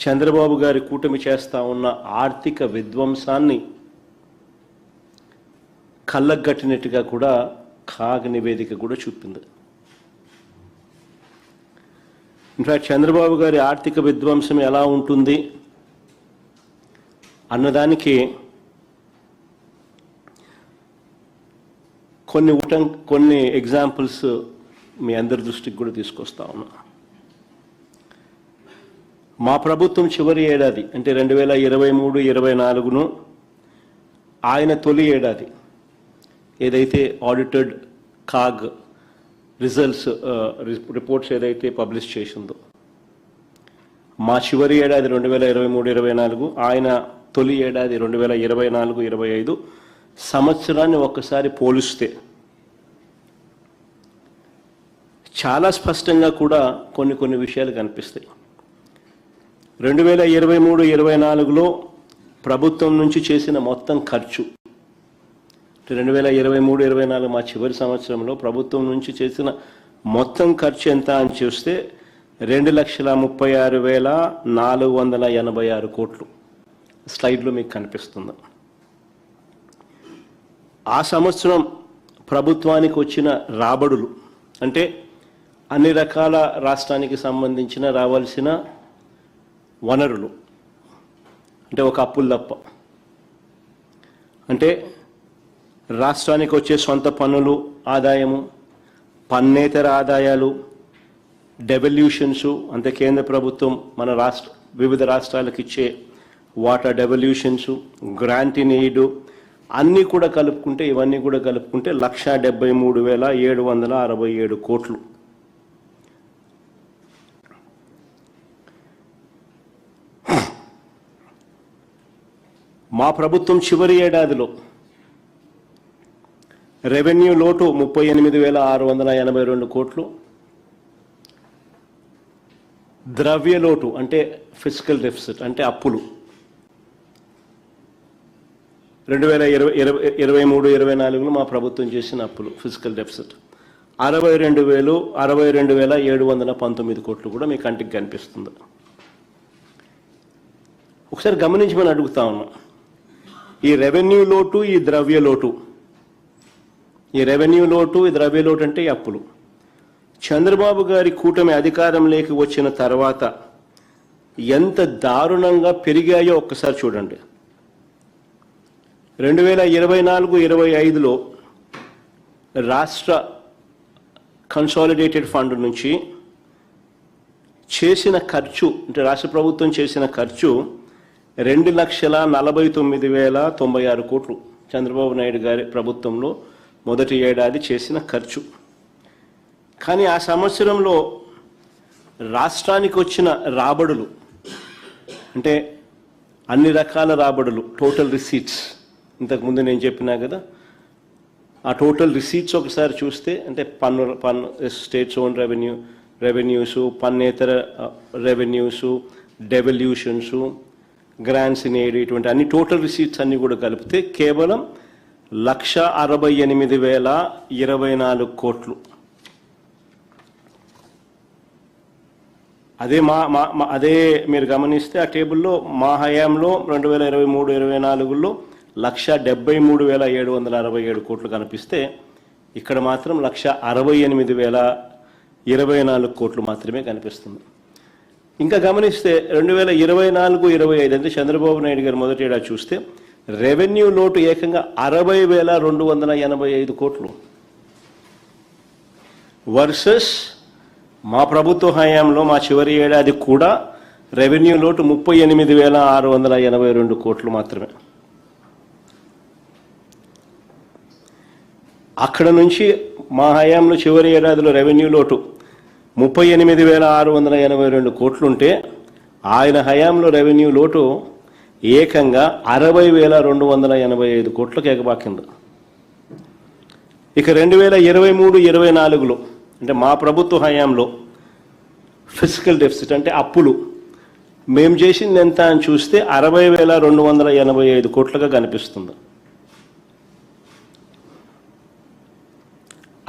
చంద్రబాబు గారి కూటమి చేస్తా ఉన్న ఆర్థిక విధ్వంసాన్ని కళ్ళగట్టినట్టుగా కూడా కాగ్ నివేదిక కూడా చూపింది. ఇన్ఫాక్ట్ చంద్రబాబు గారి ఆర్థిక విధ్వంసం ఎలా ఉంటుంది అన్నదానికి కొన్ని ఎగ్జాంపుల్స్ మీ అందరి దృష్టికి కూడా తీసుకొస్తా ఉన్నా. మా ప్రభుత్వం చివరి ఏడాది అంటే 2023-24ను ఆయన తొలి ఏడాది ఏదైతే ఆడిటెడ్ కాగ్ రిపోర్ట్స్ ఏదైతే పబ్లిష్ చేసిందో, మా చివరి ఏడాది 2023-24, ఆయన తొలి ఏడాది 2024-25 సంవత్సరాన్ని ఒక్కసారి పోలిస్తే చాలా స్పష్టంగా కూడా కొన్ని విషయాలు కనిపిస్తాయి. 2023-24లో ప్రభుత్వం నుంచి చేసిన మొత్తం ఖర్చు, 2023-24 మా చివరి సంవత్సరంలో ప్రభుత్వం నుంచి చేసిన మొత్తం ఖర్చు ఎంత అని చూస్తే 2,36,486 కోట్లు స్లైడ్లో మీకు కనిపిస్తుంది. ఆ సంవత్సరం ప్రభుత్వానికి వచ్చిన రాబడులు అంటే అన్ని రకాల రాష్ట్రానికి సంబంధించిన రావాల్సిన వనరులు అంటే ఒక అప్పులు తప్ప, అంటే రాష్ట్రానికి వచ్చే సొంత పన్నులు ఆదాయము, పన్నేతర ఆదాయాలు, డెవల్యూషన్స్ అంటే కేంద్ర ప్రభుత్వం మన వివిధ రాష్ట్రాలకు ఇచ్చే వాటా డెవల్యూషన్స్, గ్రాంట్ ఇన్ ఎయిడ్ అన్నీ కూడా కలుపుకుంటే, ఇవన్నీ కూడా కలుపుకుంటే 1,73,767 కోట్లు. మా ప్రభుత్వం చివరి ఏడాదిలో రెవెన్యూ లోటు 38,682 కోట్లు, ద్రవ్య లోటు అంటే ఫిజికల్ డెఫిసిట్ అంటే అప్పులు 2023-24లో మా ప్రభుత్వం చేసిన అప్పులు ఫిజికల్ డెఫిసిట్ 62,719 కోట్లు కూడా మీ కంటికి కనిపిస్తుంది. ఒకసారి గమనించమని అడుగుతా ఉన్నాం, ఈ రెవెన్యూ లోటు ఈ ద్రవ్య లోటు, ఈ రెవెన్యూ లోటు ఈ ద్రవ్య లోటు అంటే ఈ అప్పులు చంద్రబాబు గారి కూటమి అధికారంలోకి వచ్చిన తర్వాత ఎంత దారుణంగా పెరిగాయో ఒక్కసారి చూడండి. 2024-25లో రాష్ట్ర కన్సాలిడేటెడ్ ఫండ్ నుంచి చేసిన ఖర్చు అంటే రాష్ట్ర ప్రభుత్వం చేసిన ఖర్చు 2,49,096 కోట్లు చంద్రబాబు నాయుడు గారి ప్రభుత్వంలో మొదటి ఏడాది చేసిన ఖర్చు. కానీ ఆ సంవత్సరంలో రాష్ట్రానికి వచ్చిన రాబడులు అంటే అన్ని రకాల రాబడులు, టోటల్ రిసీట్స్, ఇంతకుముందు నేను చెప్పినా కదా, ఆ టోటల్ రిసీట్స్ ఒకసారి చూస్తే అంటే పన్ను స్టేట్స్ ఓన్ రెవెన్యూస్, పన్నేతర revenues, devolutions, grants in aid, ఇటువంటి అన్ని టోటల్ రిసీట్స్ అన్ని కూడా కలిపితే కేవలం 1,68,024 కోట్లు. అదే మీరు గమనిస్తే ఆ టేబుల్లో మా హయాంలో 2023-24లో 1,73,767 కోట్లు కనిపిస్తే ఇక్కడ మాత్రం 1,68,024 కోట్లు మాత్రమే కనిపిస్తుంది. ఇంకా గమనిస్తే 2024-25 అంటే చంద్రబాబు నాయుడు గారు మొదటి ఏడాది చూస్తే రెవెన్యూ లోటు ఏకంగా 60,285 కోట్లు వర్సెస్ మా ప్రభుత్వ హయాంలో మా చివరి ఏడాది కూడా రెవెన్యూ లోటు 38,682 కోట్లు మాత్రమే. అక్కడ నుంచి మా హయాంలో చివరి ఏడాదిలో రెవెన్యూ లోటు 38,682 కోట్లుంటే ఆయన హయాంలో రెవెన్యూ లోటు ఏకంగా 60,285 కోట్లకు ఎగబాకింది. ఇక 2023-24లో అంటే మా ప్రభుత్వ హయాంలో ఫిజికల్ డెఫిసిట్ అంటే అప్పులు మేము చేసింది ఎంత అని చూస్తే 60,285 కోట్లుగా కనిపిస్తుంది.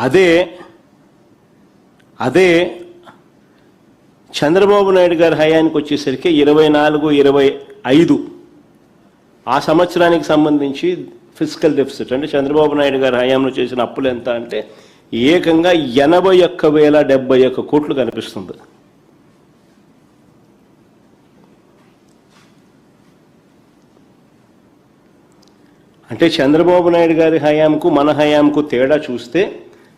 అదే చంద్రబాబు నాయుడు గారి హయానికి వచ్చేసరికి 24-25 ఆ సంవత్సరానికి సంబంధించి ఫిజికల్ డెఫిసిట్ అంటే చంద్రబాబు నాయుడు గారి హయాంలో చేసిన అప్పులు ఎంత అంటే ఏకంగా 81,071 కోట్లు కనిపిస్తుంది. అంటే చంద్రబాబు నాయుడు గారి హయాంకు మన హయాంకు తేడా చూస్తే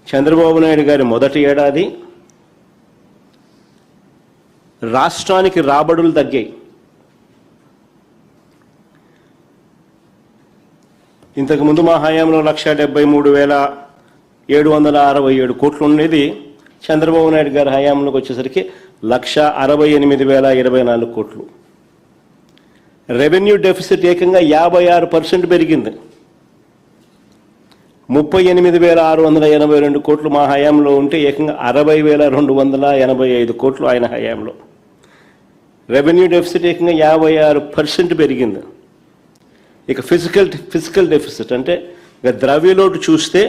చంద్రబాబు నాయుడు గారి మొదటి ఏడాది రాష్ట్రానికి రాబడులు తగ్గాయి. ఇంతకుముందు మా హయాంలో 1,73,767 కోట్లు ఉండేది. చంద్రబాబు నాయుడు గారి హయాంలోకి వచ్చేసరికి 1,68,024 కోట్లు. రెవెన్యూ డెఫిసిట్ ఏకంగా 56% పెరిగింది. 38,682 కోట్లు మా హయాంలో ఉంటే ఏకంగా 60,285 కోట్లు ఆయన హయాంలో. రెవెన్యూ డెఫిసిట్ ఏకంగా 56% పెరిగింది. ఇక ఫిజికల్ డెఫిసిట్ అంటే ఇక ద్రవ్యలోటు చూస్తే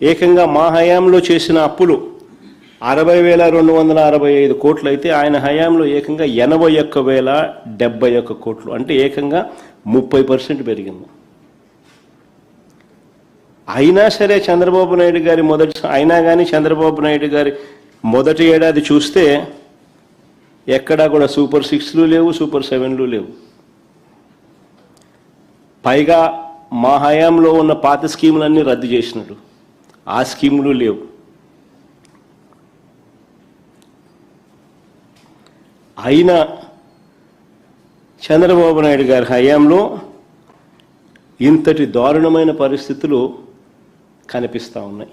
ఏకంగా మా హయాంలో చేసిన అప్పులు 60,265 కోట్లు అయితే ఆయన హయాంలో ఏకంగా 81,071 కోట్లు అంటే ఏకంగా 30% పెరిగింది. అయినా సరే చంద్రబాబు నాయుడు గారి చంద్రబాబు నాయుడు గారి మొదటి ఏడాది చూస్తే ఎక్కడా కూడా సూపర్ 6లు లేవు, సూపర్ 7లు లేవు. పైగా మా హయాంలో ఉన్న పాత స్కీములన్నీ రద్దు చేసినట్టు ఆ స్కీములు లేవు. అయినా చంద్రబాబు నాయుడు గారి హయాంలో ఇంతటి దారుణమైన పరిస్థితులు కనిపిస్తూ ఉన్నాయి.